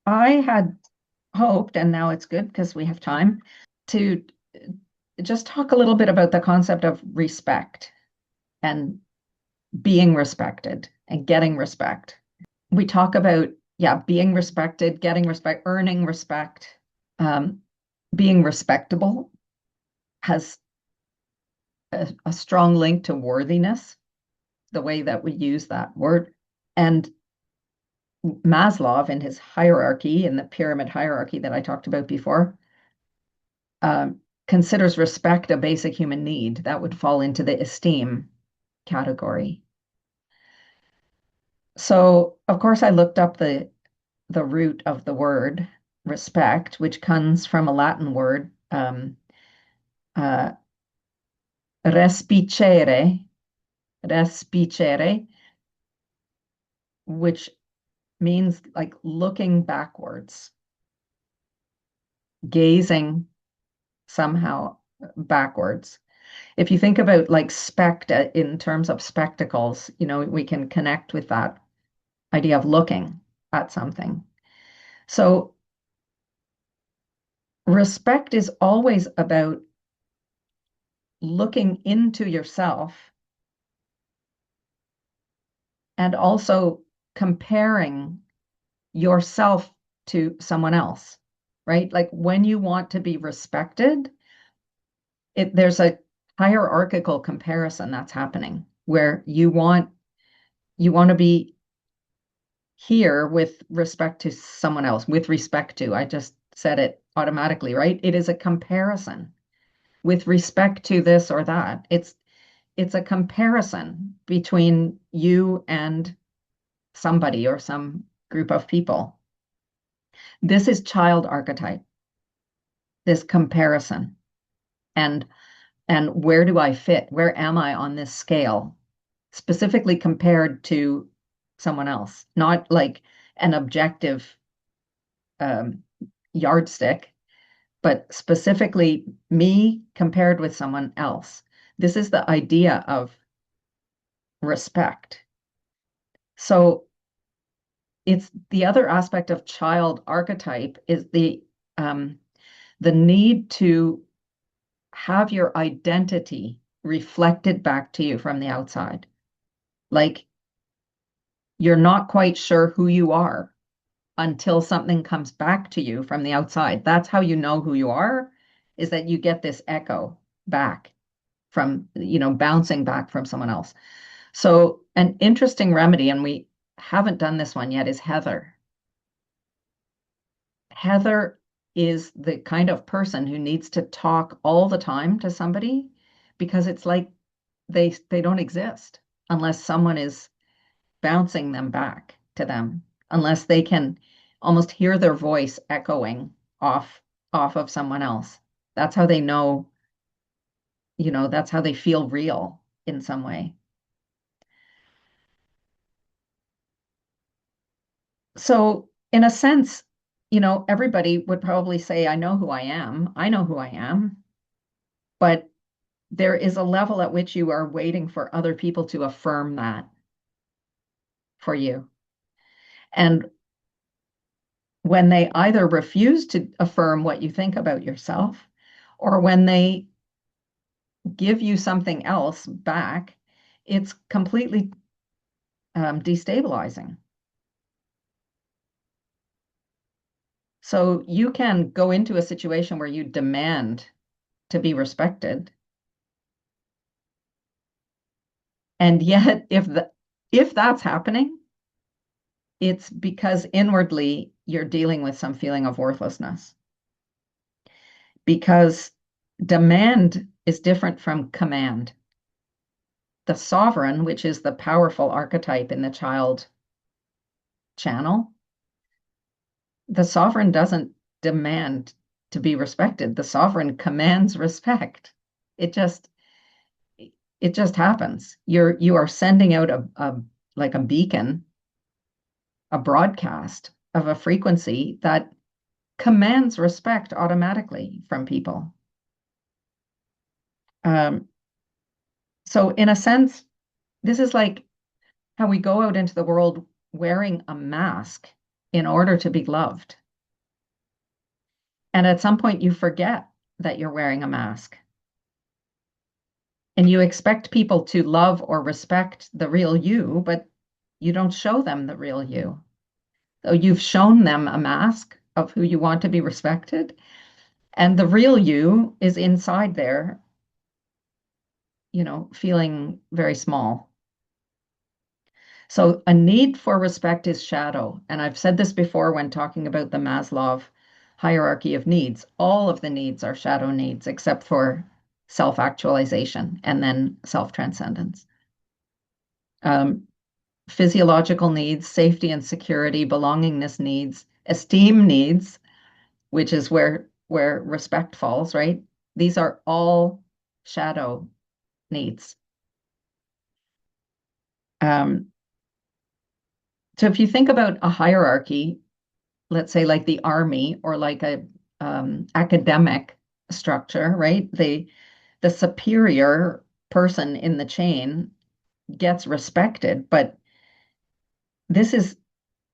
I had hoped, and now it's good because we have time, to just talk a little bit about the concept of respect and being respected and getting respect. We talk about, yeah, being respected, getting respect, earning respect, um, being respectable has a strong link to worthiness, the way that we use that word. And Maslow, in his hierarchy, in the pyramid hierarchy that I talked about before, um, considers respect a basic human need. That would fall into the esteem category. So, of course, I looked up the root of the word respect, which comes from a Latin word, uh, respicere, respicere, which means like looking backwards, gazing somehow backwards. If you think about like spect in terms of spectacles, we can connect with that idea of looking at something. So respect is always about looking into yourself and also comparing yourself to someone else, right? Like when you want to be respected, there's a hierarchical comparison that's happening where you want to be here with respect to someone else, with respect to, I just said it automatically, right? It is a comparison with respect to this or that. It's a comparison between you and somebody or some group of people. This is child archetype, this comparison. And where do I fit? Where am I on this scale? Specifically compared to someone else, not like an objective um, yardstick, but specifically me compared with someone else. This is the idea of respect. So it's the other aspect of child archetype is the need to have your identity reflected back to you from the outside. Like you're not quite sure who you are until something comes back to you from the outside. That's how you know who you are, is that you get this echo back from, bouncing back from someone else. So an interesting remedy, and we haven't done this one yet, is Heather. Heather is the kind of person who needs to talk all the time to somebody because it's like they don't exist unless someone is bouncing them back to them, unless they can almost hear their voice echoing off of someone else. That's how they know, that's how they feel real in some way. So in a sense, everybody would probably say, I know who I am. I know who I am. But there is a level at which you are waiting for other people to affirm that for you. And when they either refuse to affirm what you think about yourself, or when they give you something else back, it's completely destabilizing. So you can go into a situation where you demand to be respected. And yet, if that's happening, it's because inwardly you're dealing with some feeling of worthlessness. Because demand is different from command. The sovereign, which is the powerful archetype in the child channel, the sovereign doesn't demand to be respected. The sovereign commands respect. It just it just happens. You are sending out a like a beacon, a broadcast of a frequency that commands respect automatically from people. Um, so in a sense, this is like how we go out into the world wearing a mask. in order to be loved. And at some point, you forget that you're wearing a mask. And you expect people to love or respect the real you, but you don't show them the real you. So you've shown them a mask of who you want to be respected, and the real you is inside there, feeling very small. So a need for respect is shadow. And I've said this before when talking about the Maslow hierarchy of needs. All of the needs are shadow needs, except for self-actualization and then self-transcendence. Physiological needs, safety and security, belongingness needs, esteem needs, which is where respect falls, right? These are all shadow needs. So if you think about a hierarchy, let's say like the army or like a academic structure, right? The superior person in the chain gets respected, but this is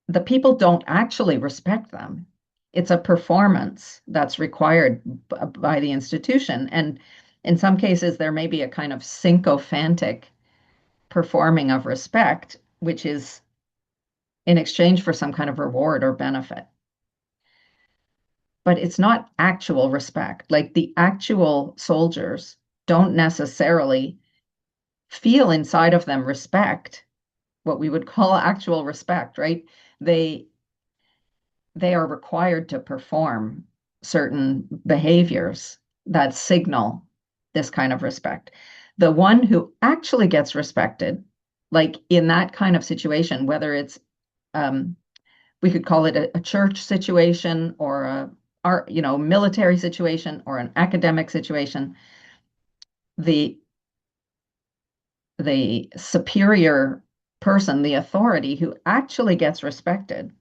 the people don't actually respect them. It's a performance that's required by the institution. And in some cases, there may be a kind of sycophantic performing of respect, which is in exchange for some kind of reward or benefit. But it's not actual respect. Like the actual soldiers don't necessarily feel inside of them respect, what we would call actual respect, right? They they are required to perform certain behaviors that signal this kind of respect. The one who actually gets respected, like in that kind of situation, whether it's we could call it a church situation or military situation or an academic situation, the the superior person, the authority who actually gets respected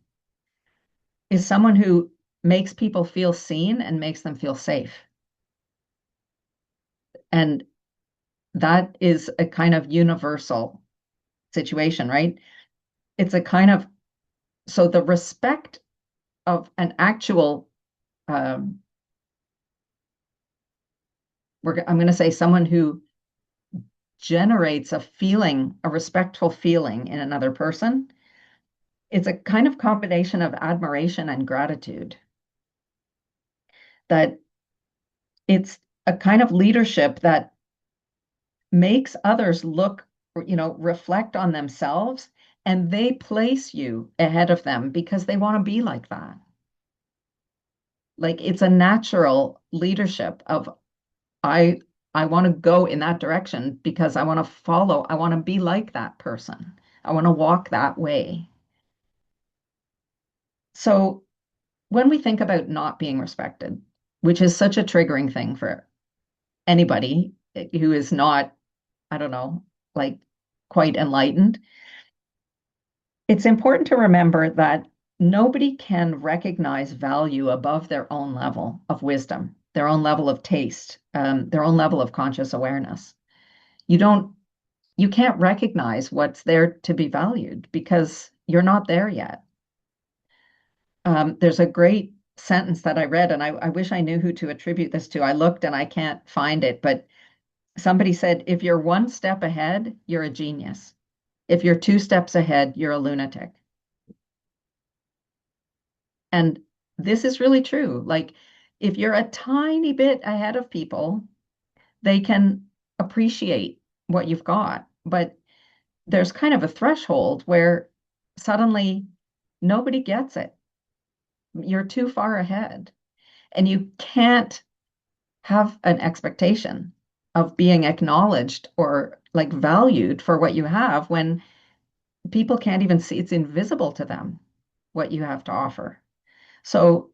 is someone who makes people feel seen and makes them feel safe. And that is a kind of universal situation, right? It's a kind of, so the respect of an actual, I'm going to say someone who generates a feeling, a respectful feeling in another person. It's a kind of combination of admiration and gratitude. That it's a kind of leadership that makes others look, reflect on themselves, and they place you ahead of them because they want to be like that. Like it's a natural leadership of I I want to go in that direction because I want to follow, I want to be like that person. I want to walk that way. So when we think about not being respected, which is such a triggering thing for anybody who is not, I don't know, like quite enlightened, it's important to remember that nobody can recognize value above their own level of wisdom, their own level of taste, their own level of conscious awareness. You don't, you can't recognize what's there to be valued because you're not there yet. There's a great sentence that I read, and I wish I knew who to attribute this to. I looked and I can't find it, but somebody said, if you're one step ahead, you're a genius. If you're two steps ahead, you're a lunatic. And this is really true. Like, if you're a tiny bit ahead of people, they can appreciate what you've got. But there's kind of a threshold where suddenly nobody gets it. You're too far ahead. And you can't have an expectation of being acknowledged or like valued for what you have when people can't even see, it's invisible to them what you have to offer. So,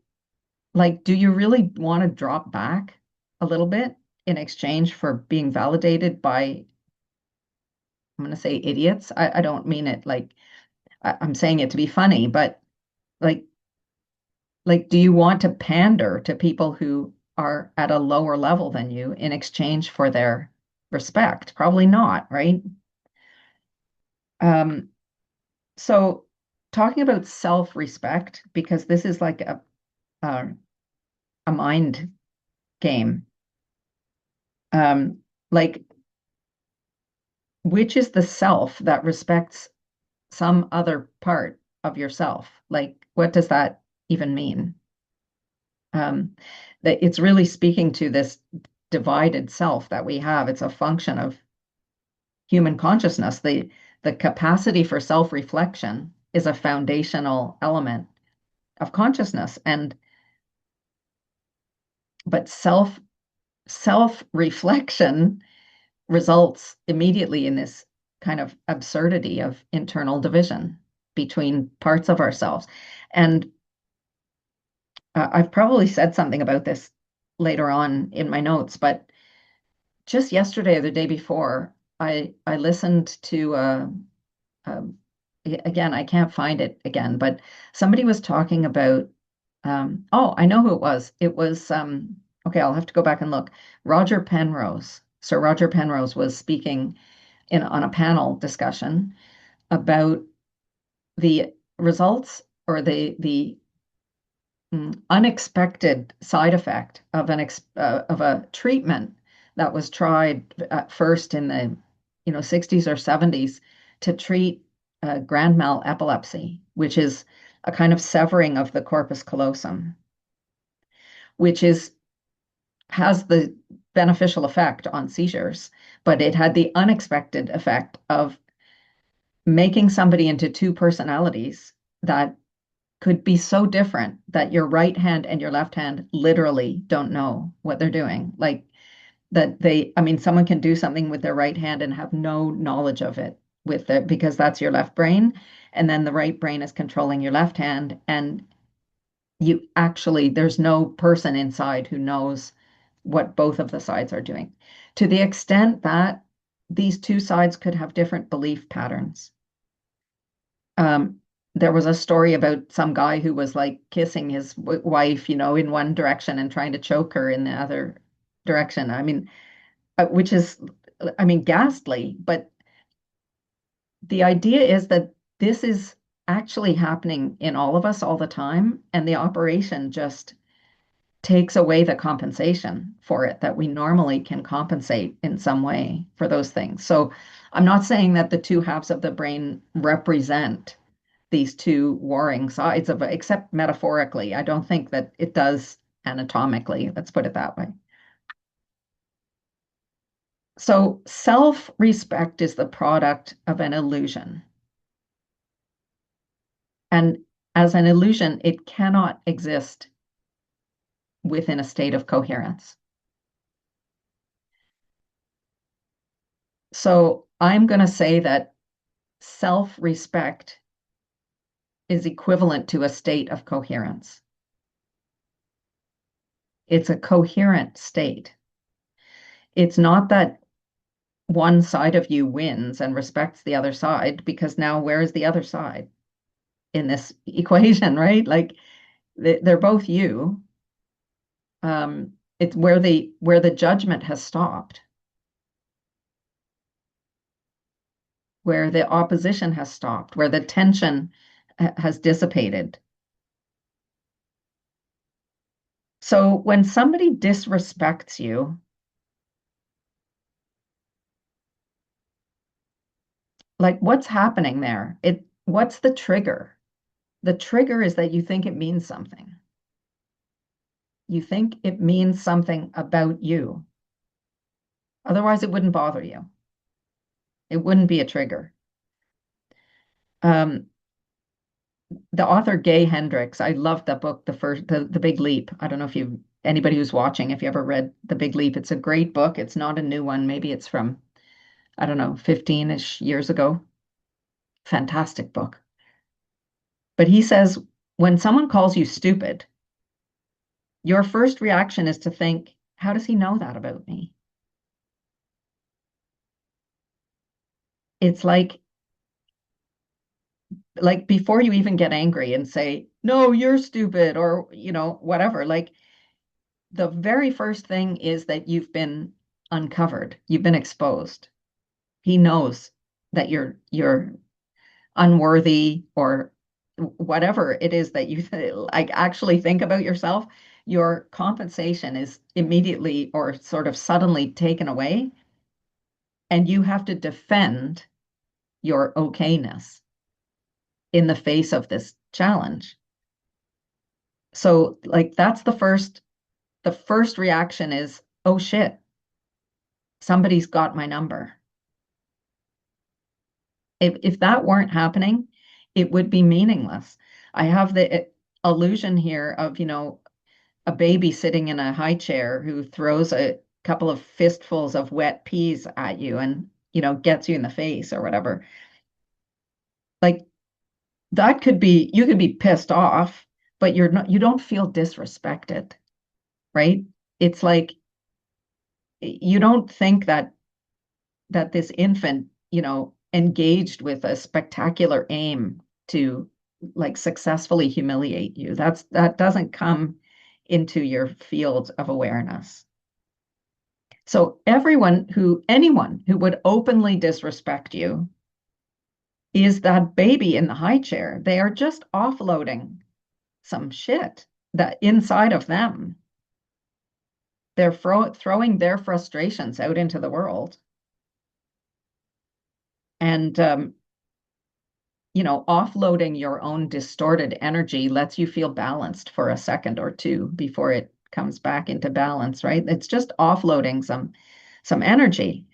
like, do you really want to drop back a little bit in exchange for being validated by, I'm going to say idiots? I don't mean it like I'm saying it to be funny, but like, do you want to pander to people who are at a lower level than you in exchange for their respect? Probably not, right? Um, so talking about self-respect, because this is like a mind game. Like, which is the self that respects some other part of yourself? Like, what does that even mean? That it's really speaking to this divided self that we have. It's a function of human consciousness. The capacity for self-reflection is a foundational element of consciousness. But self-reflection results immediately in this kind of absurdity of internal division between parts of ourselves. And I've probably said something about this later on in my notes, but just yesterday or the day before, I listened to again, I can't find it again, but somebody was talking about oh, I know who it was. It was okay, I'll have to go back and look. Roger Penrose. Sir Roger Penrose was speaking on a panel discussion about the results or the unexpected side effect of of a treatment that was tried at first in the 60s or 70s to treat grand mal epilepsy, which is a kind of severing of the corpus callosum, which has the beneficial effect on seizures, but it had the unexpected effect of making somebody into two personalities that could be so different that your right hand and your left hand literally don't know what they're doing. Like that I mean, someone can do something with their right hand and have no knowledge of it because that's your left brain. And then the right brain is controlling your left hand. And there's no person inside who knows what both of the sides are doing. To the extent that these two sides could have different belief patterns. There was a story about some guy who was like kissing his wife, in one direction and trying to choke her in the other direction. I mean, which is, I mean, ghastly. But the idea is that this is actually happening in all of us all the time, and the operation just takes away the compensation for it that we normally can compensate in some way for those things. So I'm not saying that the two halves of the brain represent these two warring sides of it, except metaphorically. I don't think that it does anatomically. Let's put it that way. So self-respect is the product of an illusion. And as an illusion, it cannot exist within a state of coherence. So I'm going to say that self-respect is equivalent to a state of coherence. It's a coherent state. It's not that one side of you wins and respects the other side, because now where is the other side in this equation, right? Like they're both you. It's where the judgment has stopped, where the opposition has stopped, where the tension has dissipated. So when somebody disrespects you, like what's happening there? What's the trigger? The trigger is that you think it means something. You think it means something about you. Otherwise, it wouldn't bother you. It wouldn't be a trigger. The author Gay Hendricks, I loved that book, the Big Leap. I don't know if anybody who's watching, if you ever read The Big Leap, it's a great book. It's not a new one. Maybe it's from, I don't know, 15-ish years ago. Fantastic book. But he says, when someone calls you stupid, your first reaction is to think, how does he know that about me? It's like before you even get angry and say, no, you're stupid, or, whatever, like the very first thing is that you've been uncovered, you've been exposed. He knows that you're unworthy or whatever it is that you like actually think about yourself, your compensation is immediately or sort of suddenly taken away, and you have to defend your okayness in the face of this challenge. So like that's the first reaction is, oh shit, somebody's got my number. If that weren't happening, it would be meaningless. I have the illusion here of, a baby sitting in a high chair who throws a couple of fistfuls of wet peas at you and, gets you in the face or whatever. Like that could be, you could be pissed off, but you don't feel disrespected, right? It's like you don't think that this infant, engaged with a spectacular aim to like successfully humiliate you. That doesn't come into your field of awareness. So anyone who would openly disrespect you is that baby in the high chair. They are just offloading some shit that inside of them. They're throwing their frustrations out into the world. And offloading your own distorted energy lets you feel balanced for a second or two before it comes back into balance, right? It's just offloading some energy.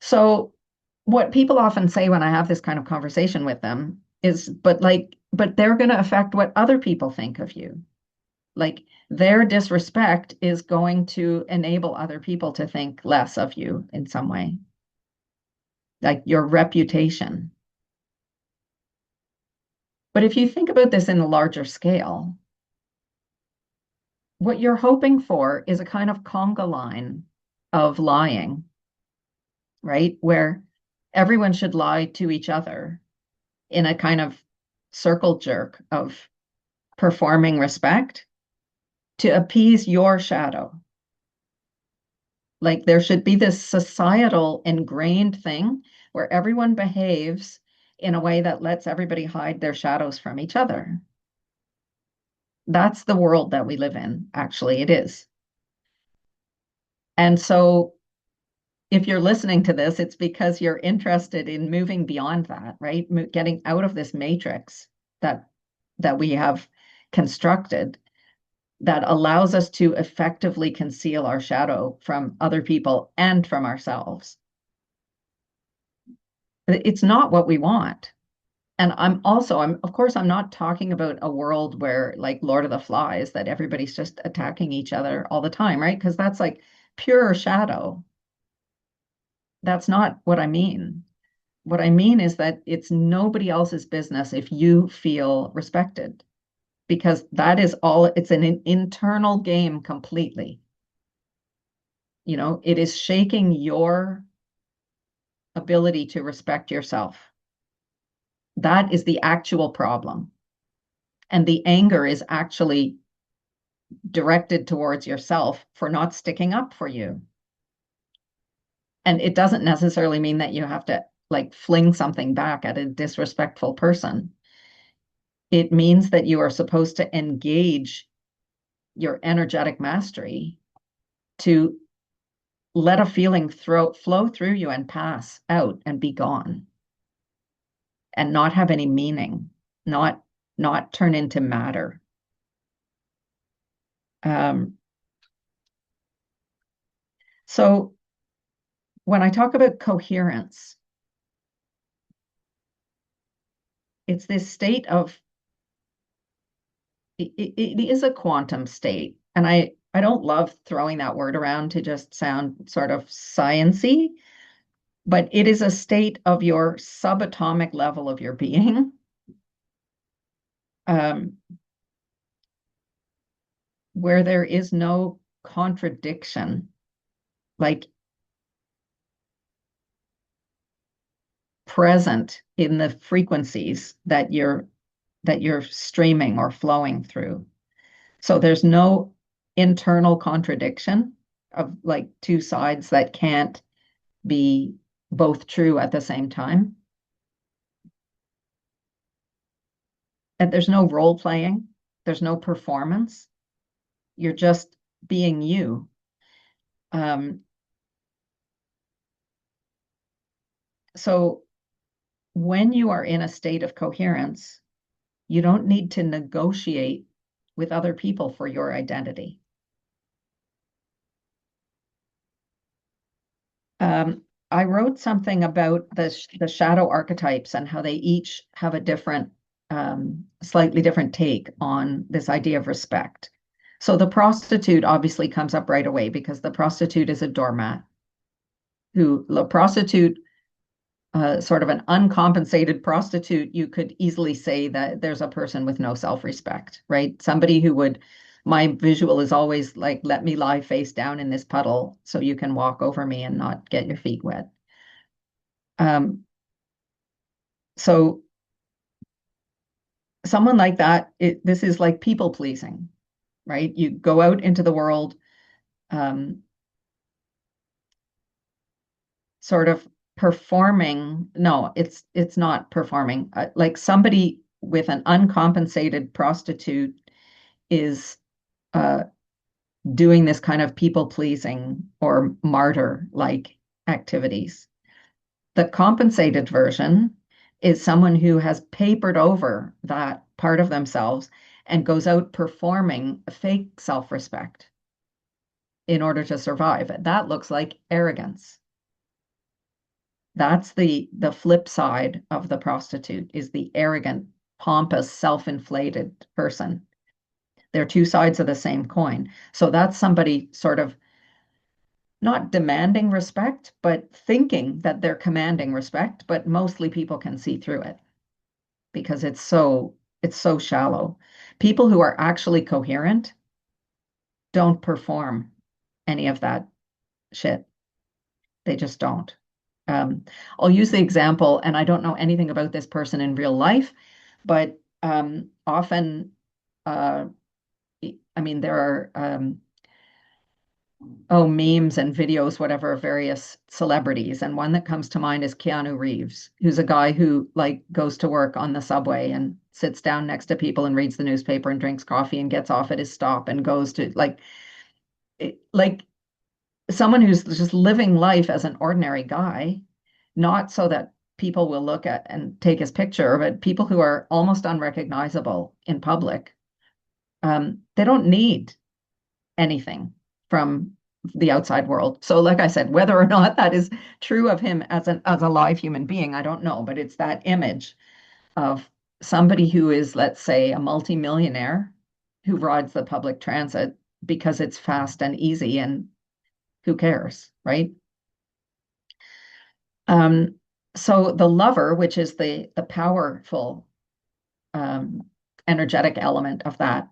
So what people often say when I have this kind of conversation with them is, but they're going to affect what other people think of you. Like their disrespect is going to enable other people to think less of you in some way, like your reputation. But if you think about this in a larger scale, what you're hoping for is a kind of conga line of lying, right? Where everyone should lie to each other in a kind of circle jerk of performing respect to appease your shadow. Like there should be this societal ingrained thing where everyone behaves in a way that lets everybody hide their shadows from each other. That's the world that we live in, actually, it is. And so if you're listening to this, it's because you're interested in moving beyond that, right? Getting out of this matrix that we have constructed that allows us to effectively conceal our shadow from other people and from ourselves. It's not what we want. And I'm of course, I'm not talking about a world where like Lord of the Flies, that everybody's just attacking each other all the time, right? Because that's like pure shadow. That's not what I mean. What I mean is that it's nobody else's business if you feel respected, because that is all, it's an internal game completely. It is shaking your ability to respect yourself. That is the actual problem. And the anger is actually directed towards yourself for not sticking up for you. And it doesn't necessarily mean that you have to like fling something back at a disrespectful person. It means that you are supposed to engage your energetic mastery to let a feeling flow through you and pass out and be gone and not have any meaning, not turn into matter. So when I talk about coherence, it's this state of it is a quantum state, and I don't love throwing that word around to just sound sort of sciency, but it is a state of your subatomic level of your being, where there is no contradiction, like present in the frequencies that you're streaming or flowing through. So there's no internal contradiction of like two sides that can't be both true at the same time. And there's no role playing, there's no performance. You're just being you. Um, so when you are in a state of coherence, you don't need to negotiate with other people for your identity. I wrote something about the shadow archetypes and how they each have a different, slightly different take on this idea of respect. So the prostitute obviously comes up right away because the prostitute is a doormat. The prostitute, sort of an uncompensated prostitute, you could easily say that there's a person with no self-respect, right? Somebody who would, my visual is always like, let me lie face down in this puddle so you can walk over me and not get your feet wet. Um, so someone like that, this is like people pleasing, right? You go out into the world, um, sort of performing. No, it's not performing. Like somebody with an uncompensated prostitute is uh, doing this kind of people pleasing or martyr like activities. The compensated version is someone who has papered over that part of themselves and goes out performing fake self-respect in order to survive. That looks like arrogance. That's the flip side of the prostitute, is the arrogant, pompous, self-inflated person. They're two sides of the same coin. So that's somebody sort of not demanding respect, but thinking that they're commanding respect, but mostly people can see through it because it's so shallow. People who are actually coherent don't perform any of that shit. They just don't. Um, I'll use the example, and I don't know anything about this person in real life, but often, uh, I mean, there are memes and videos, whatever, of various celebrities. And one that comes to mind is Keanu Reeves, who's a guy who like goes to work on the subway and sits down next to people and reads the newspaper and drinks coffee and gets off at his stop and goes to like someone who's just living life as an ordinary guy, not so that people will look at and take his picture, but people who are almost unrecognizable in public. They don't need anything from the outside world. So, like I said, whether or not that is true of him as a live human being, I don't know. But it's that image of somebody who is, let's say, a multimillionaire who rides the public transit because it's fast and easy, and who cares, right? Um, so the lover, which is the powerful, um, energetic element of that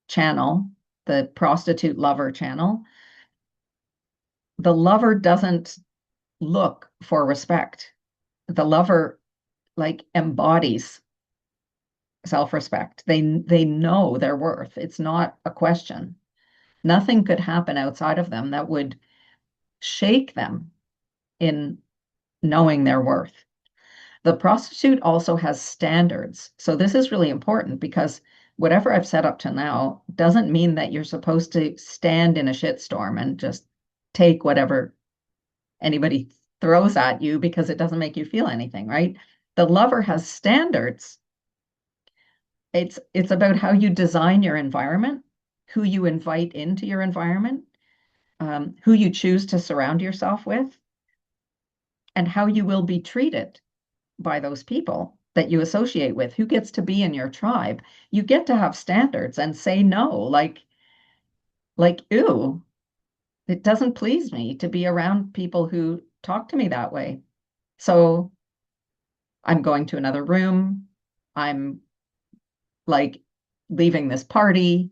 channel, the prostitute lover channel, the lover doesn't look for respect. The lover like embodies self-respect. They know their worth. It's not a question. Nothing could happen outside of them that would shake them in knowing their worth. The prostitute also has standards. So this is really important because whatever I've said up to now doesn't mean that you're supposed to stand in a shitstorm and just take whatever anybody throws at you because it doesn't make you feel anything, right? The lover has standards. It's about how you design your environment, who you invite into your environment, who you choose to surround yourself with, and how you will be treated by those people that you associate with, who gets to be in your tribe. You get to have standards and say no, like, ew, it doesn't please me to be around people who talk to me that way. So I'm going to another room. I'm like leaving this party.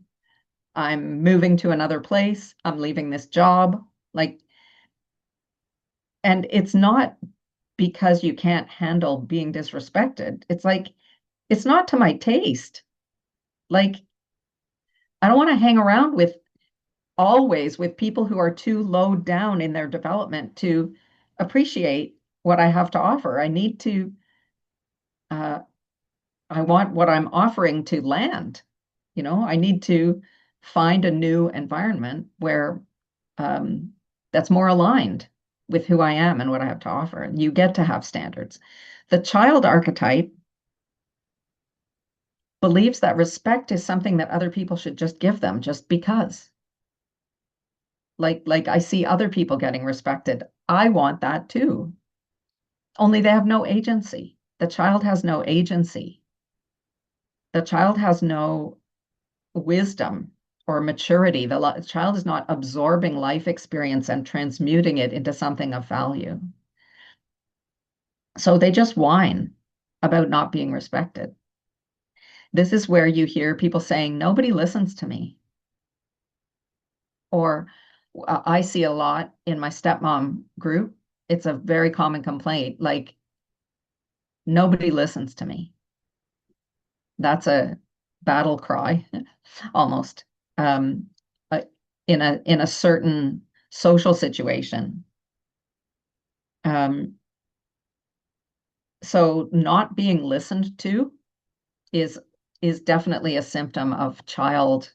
I'm moving to another place. I'm leaving this job. Like, and it's not because you can't handle being disrespected. It's like, it's not to my taste. Like, I don't want to hang around with always with people who are too low down in their development to appreciate what I have to offer. I need to uh, I want what I'm offering to land. I need to find a new environment where that's more aligned with who I am and what I have to offer. And you get to have standards. The child archetype believes that respect is something that other people should just give them just because. Like I see other people getting respected. I want that too. Only they have no agency. The child has no agency. The child has no wisdom or maturity. The child is not absorbing life experience and transmuting it into something of value. So they just whine about not being respected. This is where you hear people saying, nobody listens to me. Or I see a lot in my stepmom group. It's a very common complaint, like, nobody listens to me. That's a battle cry, almost, um, uh, in a certain social situation. Um, so not being listened to is definitely a symptom of child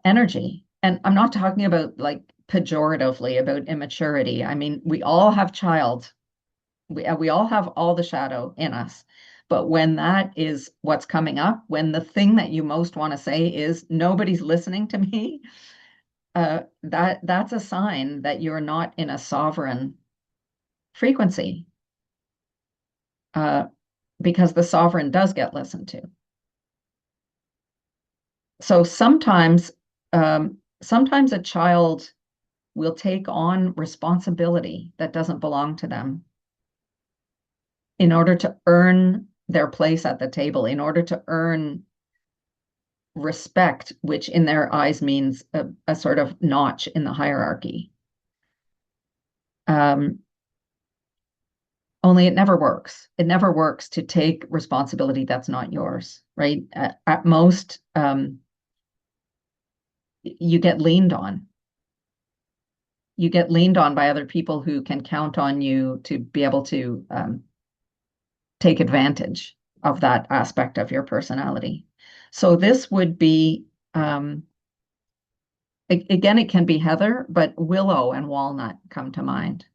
energy. And I'm not talking about like pejoratively about immaturity. I mean, we all have child. We all have all the shadow in us. But when that is what's coming up, when the thing that you most want to say is nobody's listening to me, that's a sign that you're not in a sovereign frequency, because the sovereign does get listened to. So sometimes a child will take on responsibility that doesn't belong to them in order to earn their place at the table, in order to earn respect, which in their eyes means a sort of notch in the hierarchy. Only it never works. It never works to take responsibility that's not yours, right? At most, you get leaned on. You get leaned on by other people who can count on you to be able to take advantage of that aspect of your personality. So this would be, again, it can be heather, but willow and walnut come to mind.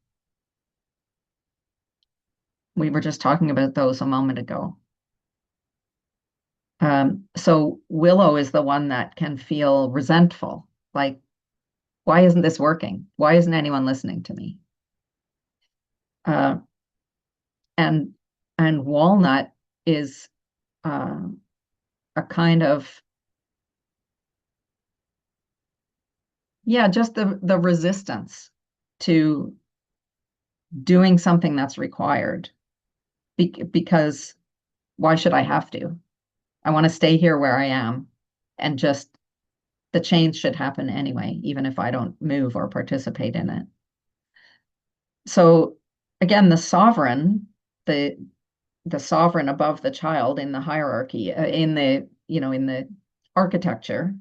We were just talking about those a moment ago. So willow is the one that can feel resentful, like, why isn't this working? Why isn't anyone listening to me? Uh, and walnut is a kind of, yeah, just the resistance to doing something that's required. Because why should I have to? I want to stay here where I am, and just the change should happen anyway, even if I don't move or participate in it. So again, the sovereign above the child in the hierarchy, in the architecture,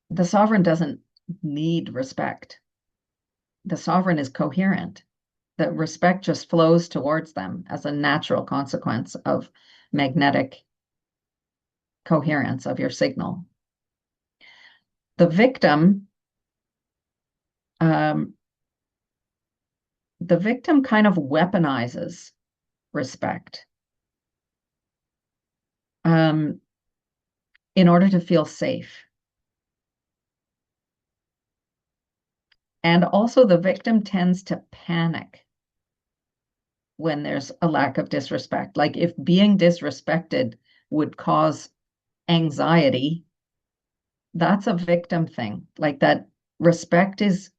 the sovereign doesn't need respect. The sovereign is coherent. The respect just flows towards them as a natural consequence of magnetic coherence of your signal. The victim, um, kind of weaponizes respect, in order to feel safe. And also the victim tends to panic when there's a lack of disrespect. Like if being disrespected would cause anxiety, that's a victim thing. Like that respect is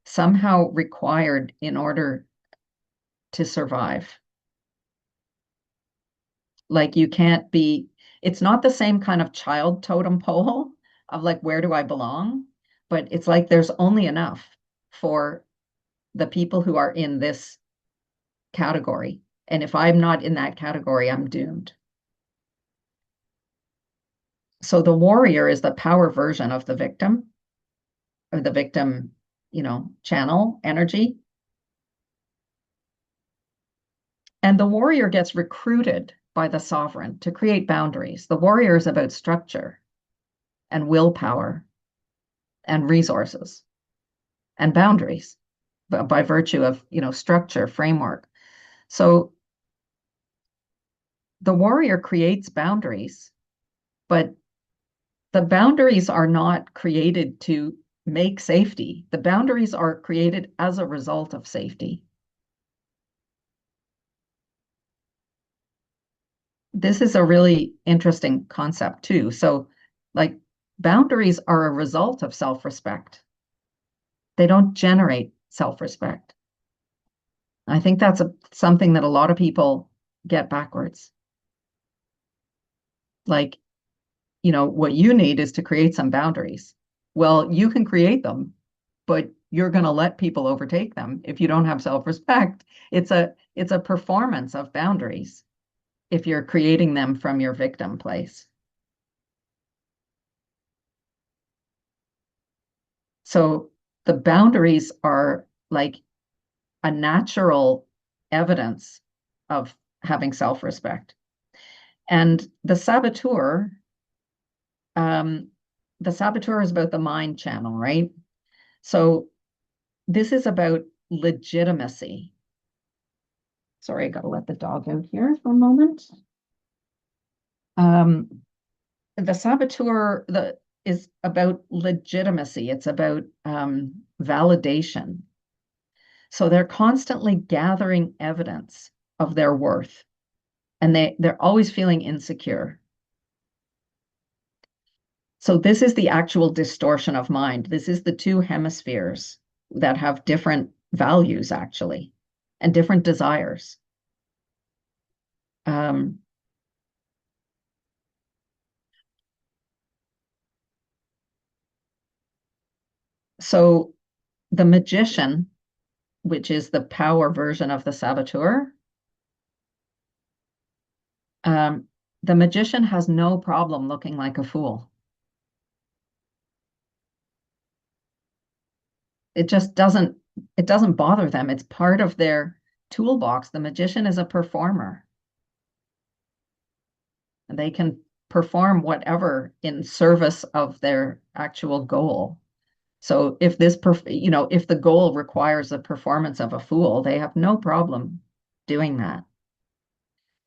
somehow required in order to survive. Like you can't be, it's not the same kind of child totem pole of like, where do I belong? But it's like there's only enough for the people who are in this category. And if I'm not in that category, I'm doomed. So the warrior is the power version of the victim, or the victim, channel energy. And the warrior gets recruited by the sovereign to create boundaries. The warrior is about structure and willpower and resources and boundaries by virtue of, structure, framework. So the warrior creates boundaries, but the boundaries are not created to make safety. The boundaries are created as a result of safety. This is a really interesting concept too. So, like, boundaries are a result of self-respect. They don't generate self-respect. I think that's something that a lot of people get backwards. Like, what you need is to create some boundaries. Well, you can create them, but you're going to let people overtake them if you don't have self-respect. It's a performance of boundaries if you're creating them from your victim place. So the boundaries are like a natural evidence of having self-respect. And um, the saboteur is about the mind channel, right? So this is about legitimacy. Sorry, I got to let the dog out here for a moment. Um, the saboteur is about legitimacy. It's about validation. So they're constantly gathering evidence of their worth, and they're always feeling insecure. So this is the actual distortion of mind. This is the two hemispheres that have different values, actually, and different desires. Um, so the magician, which is the power version of the saboteur, um, the magician has no problem looking like a fool. It doesn't bother them. It's part of their toolbox. The magician is a performer. And they can perform whatever in service of their actual goal. So if the goal requires the performance of a fool, they have no problem doing that.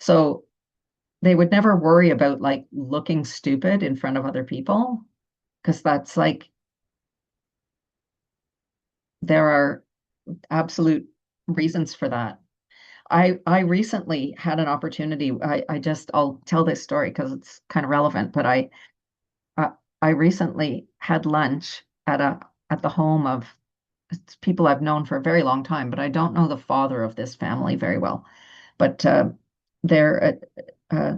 So they would never worry about like looking stupid in front of other people, because that's like there are absolute reasons for that. I recently had an opportunity. I'll tell this story because it's kind of relevant, but uh, I recently had lunch at the home of people I've known for a very long time, but I don't know the father of this family very well. But they're a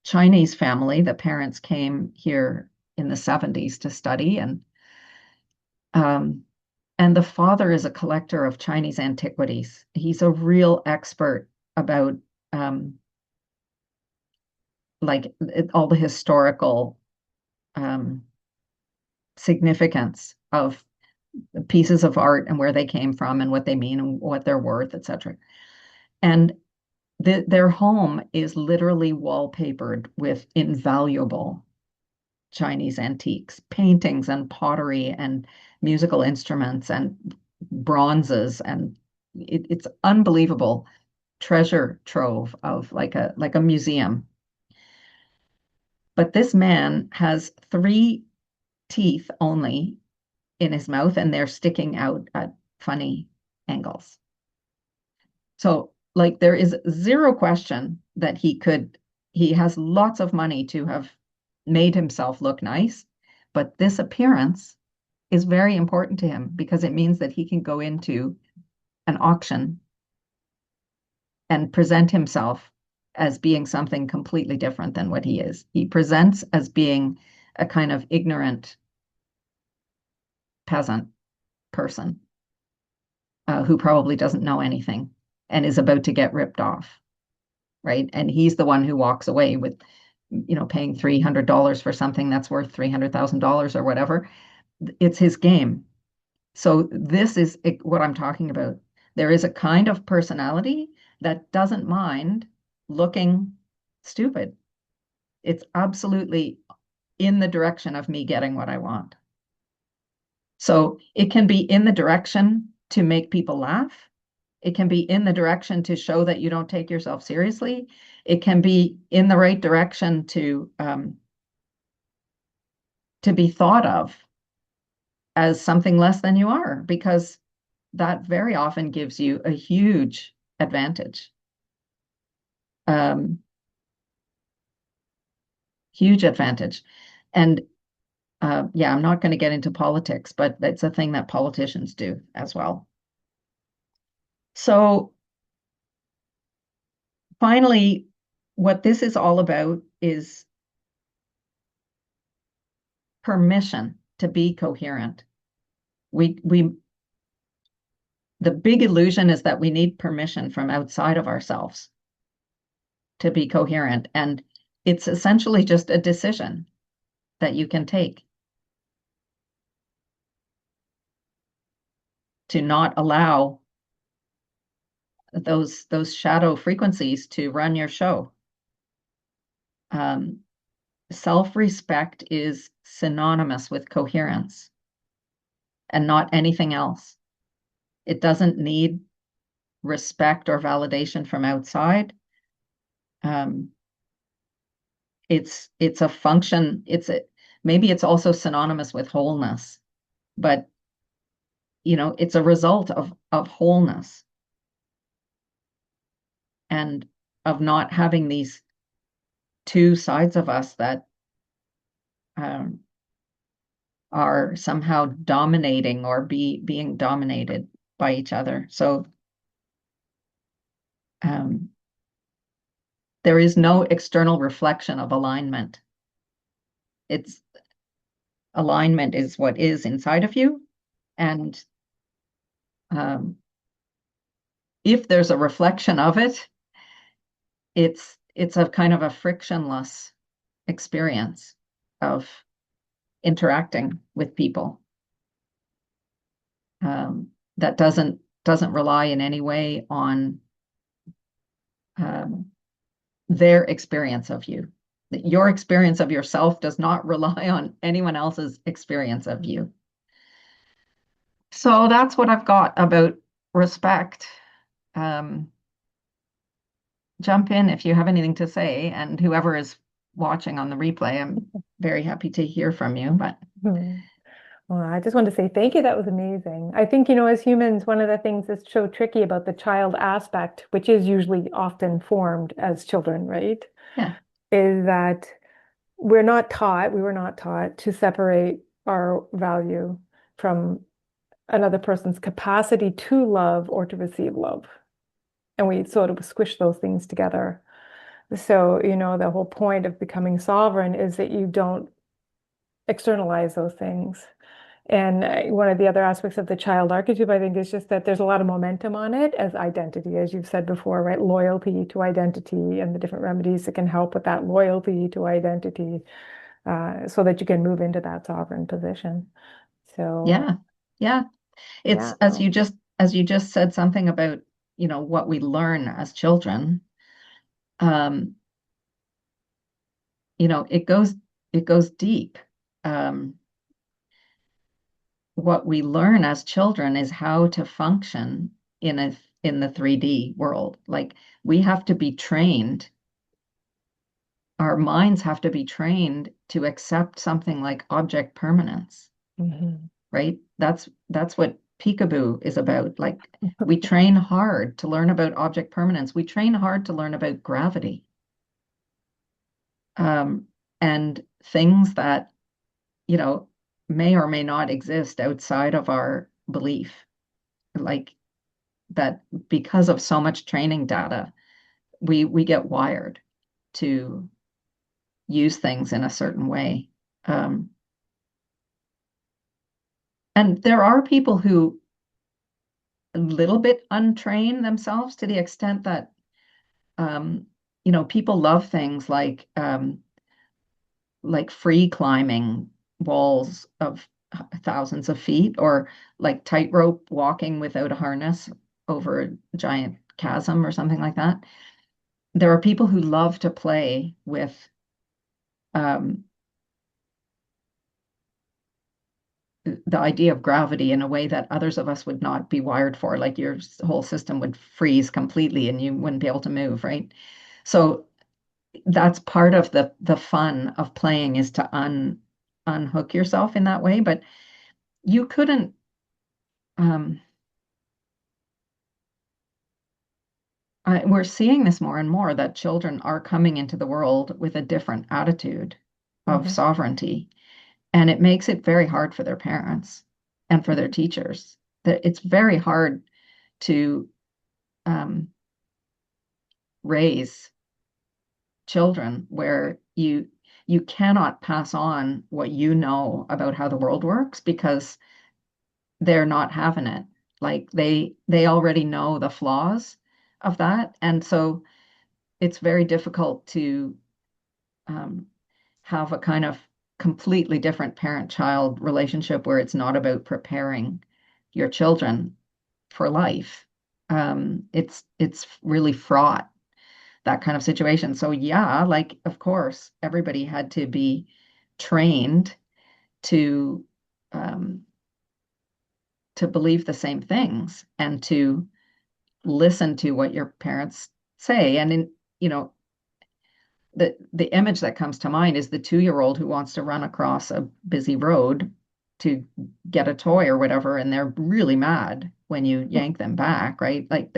Chinese family. The parents came here in the 70s to study, um, and the father is a collector of Chinese antiquities. He's a real expert about um, all the historical um, significance of pieces of art and where they came from and what they mean and what they're worth, etc. And their home is literally wallpapered with invaluable Chinese antiques, paintings and pottery and musical instruments and bronzes, and it's unbelievable treasure trove of like a museum. But this man has three teeth only in his mouth, and they're sticking out at funny angles. So, like, there is zero question that he has lots of money to have made himself look nice, but this appearance is very important to him because it means that he can go into an auction and present himself as being something completely different than what he is. He presents as being a kind of ignorant peasant person who probably doesn't know anything and is about to get ripped off, right? And he's the one who walks away with, paying $300 for something that's worth $300,000 or whatever. It's his game. So this is what I'm talking about. There is a kind of personality that doesn't mind looking stupid. It's absolutely in the direction of me getting what I want. So it can be in the direction to make people laugh. It can be in the direction to show that you don't take yourself seriously. It can be in the right direction to be thought of as something less than you are, because that very often gives you a huge advantage. Huge advantage. And yeah, I'm not going to get into politics, but that's a thing that politicians do as well. So finally, what this is all about is permission to be coherent. The big illusion is that we need permission from outside of ourselves to be coherent. And it's essentially just a decision that you can take to not allow those shadow frequencies to run your show. Self-respect is synonymous with coherence and not anything else. It doesn't need respect or validation from outside. It's a function. Maybe it's also synonymous with wholeness, but it's a result of wholeness and of not having these two sides of us that are somehow dominating or being dominated by each other. So there is no external reflection of alignment. Alignment is what is inside of you, and if there's a reflection of it, it's a kind of a frictionless experience of interacting with people that doesn't rely in any way on their experience of you. Your experience of yourself does not rely on anyone else's experience of you. So that's what I've got about respect. Jump in if you have anything to say, and whoever is watching on the replay, I'm very happy to hear from you. But well, I just want to say thank you. That was amazing. I think, as humans, one of the things that's so tricky about the child aspect, which is usually often formed as children, right? Yeah. Is that we were not taught to separate our value from another person's capacity to love or to receive love. And we sort of squish those things together. So, the whole point of becoming sovereign is that you don't externalize those things. And one of the other aspects of the child archetype, I think, is just that there's a lot of momentum on it as identity, as you've said before, right? Loyalty to identity and the different remedies that can help with that loyalty to identity, so that you can move into that sovereign position. So yeah. It's as you just said something about, what we learn as children. It goes deep. What we learn as children is how to function in the 3D world. Like, we have to be trained. Our minds have to be trained to accept something like object permanence. Right? That's what peekaboo is about. Like, we train hard to learn about object permanence. We train hard to learn about gravity. And things that, may or may not exist outside of our belief. Like that, because of so much training data, we get wired to use things in a certain way. And there are people who a little bit untrain themselves to the extent that, people love things like free climbing walls of thousands of feet, or like tightrope walking without a harness over giant chasm or something like that. There are people who love to play with um, the idea of gravity in a way that others of us would not be wired for. Like your whole system would freeze completely and you wouldn't be able to move, right? So that's part of the fun of playing, is to unhook yourself in that way. But you couldn't um, we're seeing this more and more, that children are coming into the world with a different attitude of Mhm. sovereignty. And it makes it very hard for their parents and for their teachers. That it's very hard to um, raise children where you cannot pass on what you know about how the world works, because they're not having it. Like they already know the flaws of that, and so it's very difficult to um, have a kind of completely different parent-child relationship where it's not about preparing your children for life. It's really fraught, that kind of situation. So yeah, like of course, everybody had to be trained to um, to believe the same things and to listen to what your parents say. And in, you know, the image that comes to mind is the 2-year-old who wants to run across a busy road to get a toy or whatever, and they're really mad when you yank them back, right? Like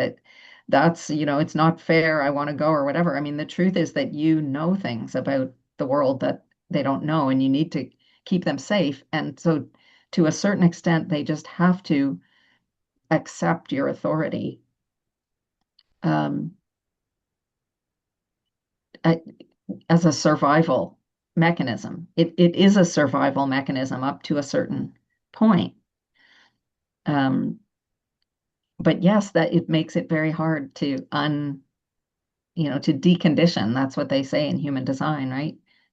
that's, it's not fair, I want to go or whatever. I mean, the truth is that you know things about the world that they don't know, and you need to keep them safe. And so to a certain extent, they just have to accept your authority. Um, I, as a survival mechanism. It is a survival mechanism up to a certain point. Um, but yes, that it makes it very hard to to decondition. That's what they say in human design, right?